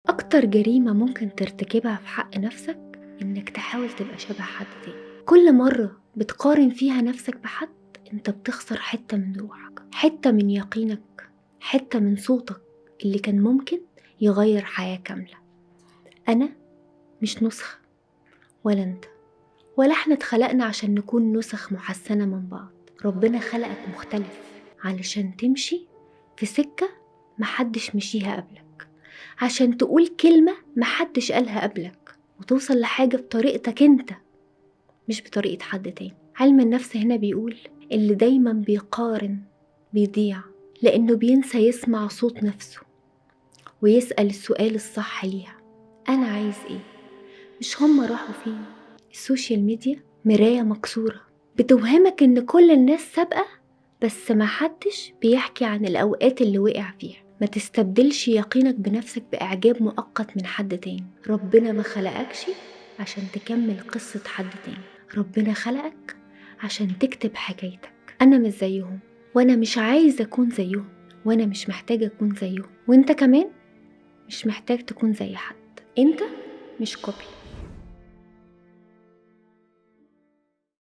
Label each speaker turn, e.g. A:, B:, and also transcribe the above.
A: أكتر جريمة ممكن ترتكبها في حق نفسك إنك تحاول تبقى شبه حد تاني. كل مرة بتقارن فيها نفسك بحد انت بتخسر حتة من روحك، حتة من يقينك، حتة من صوتك اللي كان ممكن يغير حياة كاملة. أنا مش نسخة، ولا انت، ولا احنا اتخلقنا عشان نكون نسخ محسنة من بعض. ربنا خلقك مختلف علشان تمشي في سكة محدش مشيها قبلك، عشان تقول كلمة محدش قالها قبلك، وتوصل لحاجة بطريقتك انت مش بطريقة حد تاني. علم النفس هنا بيقول اللي دايما بيقارن بيضيع، لأنه بينسى يسمع صوت نفسه ويسأل السؤال الصح ليها: أنا عايز إيه؟ مش هما راحوا فين؟ السوشيال ميديا مراية مكسورة بتوهمك إن كل الناس سابقة، بس ما حدش بيحكي عن الأوقات اللي وقع فيها. ما تستبدلش يقينك بنفسك بإعجاب مؤقت من حد تاني. ربنا ما خلقكش عشان تكمل قصة حد تاني، ربنا خلقك عشان تكتب حكايتك. أنا مش زيهم، وأنا مش عايزة أكون زيهم، وأنا مش محتاجة أكون زيهم، وأنت كمان مش محتاج تكون زي حد. أنت مش كوبي.